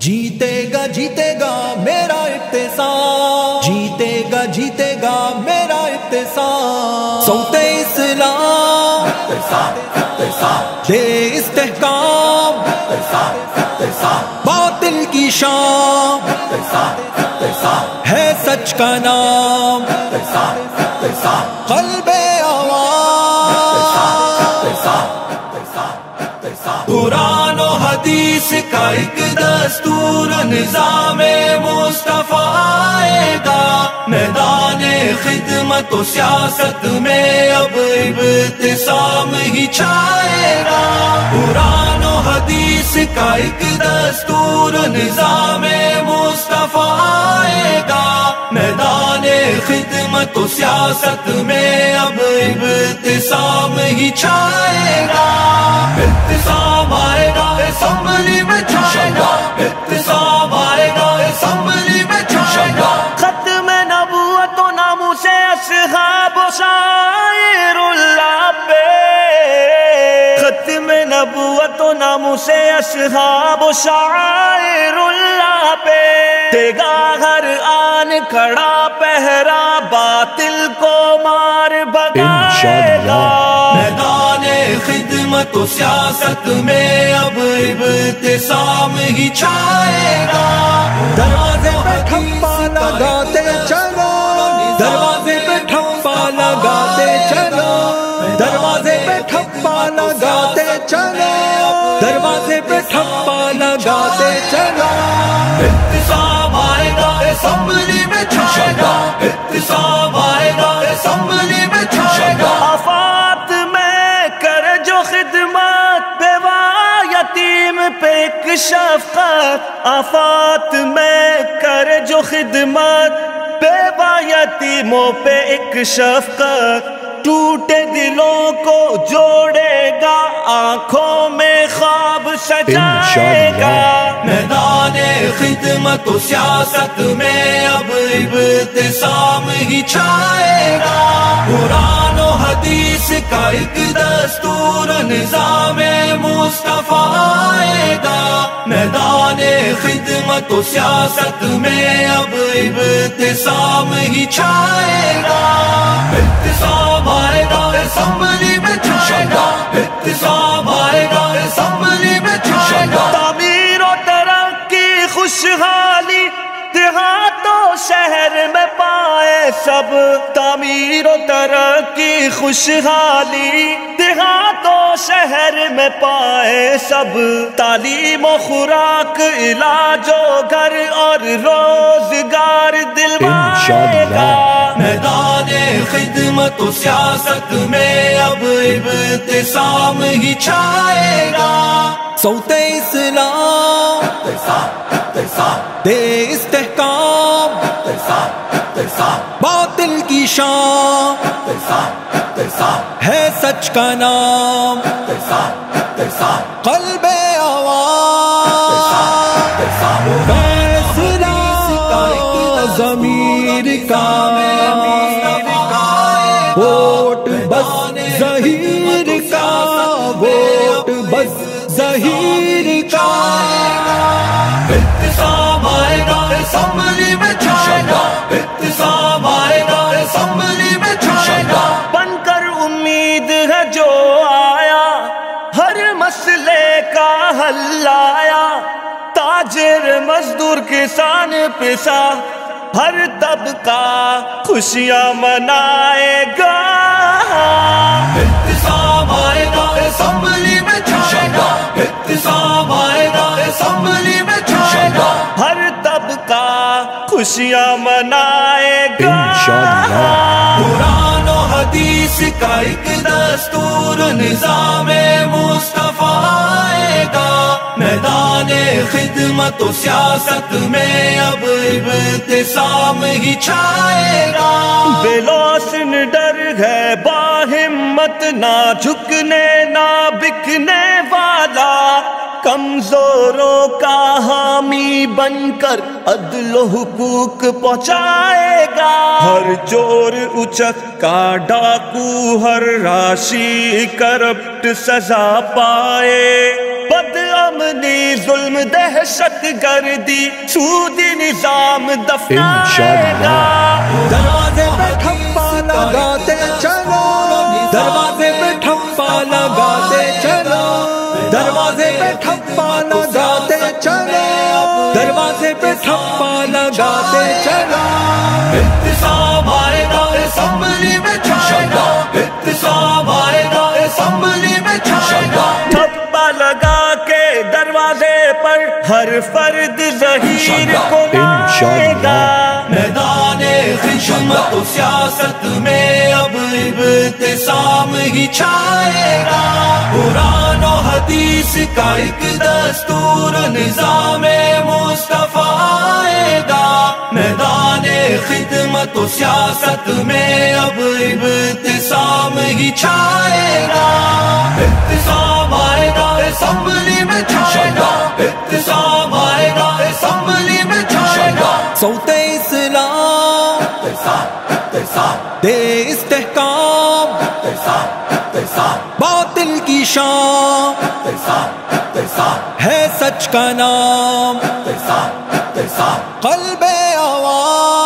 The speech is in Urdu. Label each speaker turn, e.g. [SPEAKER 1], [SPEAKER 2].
[SPEAKER 1] جیتے گا میرا اقتصاد، جیتے گا میرا اقتصاد، صوت اسلام دے استحکام، باطل کی شام ہے سچ کا نام، قلب قرآن و حدیث کا ایک دستور نظام مصطفیٰ آئے گا، میدان خدمت و سیاست میں اب ابتسام ہی چھائے گا، قرآن و حدیث کا ایک دستور نظام مصطفیٰ آئے گا، میدان خدمت و سیاست میں اب ابتسام ہی چھائے گا، ابتسام آئے گا اسمبلی میں چھائے گا، ابتسام آئے گا اسمبلی میں چھائے گا،
[SPEAKER 2] ختم نبوت و ناموس اصحاب و شاعر اللہ پہ، ختم نبوت و ناموس اصحاب و شاعر اللہ پہ، دے گا ہر آن کھڑا پہرا، باطل کو مار بھگائے گا،
[SPEAKER 1] میدان خدمت و سیاست میں اب ابتسام ہی چھائے گا، دروازے پہ ٹھپا لگاتے چلو، دروازے پہ ٹھپا لگاتے چلو، دروازے پہ ٹھپا لگاتے چلو، دروازے پہ ٹھپا لگاتے چلو، ابتسام آئے گا اسمبلی میں چھائے گا، ابتسام آئے گا اسمبلی میں چھائے گا،
[SPEAKER 2] آفات میں کر جو خدمت، بیوہ یتیم پہ ایک شفقت، آفات میں کر جو خدمت، بیوہ یتیموں پہ ایک شفقت، ٹوٹے دلوں کو جوڑے گا، آنکھوں میں خواب سجائے گا،
[SPEAKER 1] میدان خدمت و سیاست میں اب ابتسام ہی چھائے گا، قرآن و حدیث کا ایک دستور نظام مصطفیٰ آئے گا، میدان خدمت و سیاست میں اب ابتسام ہی چھائے گا، ابتسام آئے گا اسمبلی میں چھائے گا، ابتسام آئے گا اسمبلی میں چھائے گا،
[SPEAKER 2] تعمیر و ترقی خوشحالی دیہات و شہر میں پائے سب، تعمیر و ترقی خوشحالی دیہات و شہر میں پائے سب، تعلیم و خوراک علاج و گھر اور روزگار دلوائے گا،
[SPEAKER 1] میدان خدمت و سیاست میں اب ابتسام ہی چھائے گا، صوت اسلام دے استحکام، باطل کی شام ہے سچ کا نام، قلب فیصلہ ضمیر کا، ووٹ بس ظہیر کا، ووٹ بس ظہیر کا، ابتسام آئے گا اسمبلی میں چھائے گا، ابتسام آئے گا اسمبلی میں چھائے گا،
[SPEAKER 2] بن کر امید ہے جو آیا، ہر مسئلے کا حل لایا، تاجر مزدور کسان پسا، ہر طبقہ خوشیاں منائے گا،
[SPEAKER 1] ابتسام آئے گا اسمبلی میں چھائے گا، ابتسام آئے گا اسمبلی میں چھائے گا،
[SPEAKER 2] ہر طبقہ خوشیاں منائے گا،
[SPEAKER 1] قرآن و حدیث کا ایک دستور نظام مصطفیٰ آئے گا، میدان خدمت و سیاست میں اب ابتسام ہی چھائے گا،
[SPEAKER 2] بے لوث ڈر ہے باہمت، نہ جھکنے نہ بکنے والا، کمزوروں کا حامی بن کر عدل و حقوق پہنچائے گا، ہر چور اچکا ڈاکو ہر راشی کرپٹ سزا پائے، بد امنی ظلم دہشت دہشت گردی سودی نظام دفنائے گا.
[SPEAKER 3] دروازے پہ ٹھپا لگاتے چلو، دروازے پہ ٹھپا لگاتے چلو، دروازے پہ ٹھپا لگاتے چلو، دروازے پہ ٹھپا لگاتے چلو.
[SPEAKER 1] احتساب آئے گا اسمبلی میں چھائے گا، احتساب آئے گا اسمبلی میں چھائے گا.
[SPEAKER 2] ٹھپا لگا کے دروازے پر ہر فرد ظہیر کو لائے گا.
[SPEAKER 1] میدان خدمت و سیاست میں اب ابتسام ہی چھائے گا. قرآن و حدیث کا ایک دستور نظام مصطفیٰ آئے گا. میدان خدمت و سیاست میں اب ابتسام ہی چھائے گا. احتساب آئے گا اسمبلی میں چھائے گا، احتساب آئے گا اسمبلی میں چھائے گا.
[SPEAKER 3] صوت اسلام دے استحکام، باطل کی شام ہے سچ کا نام. قلب عوام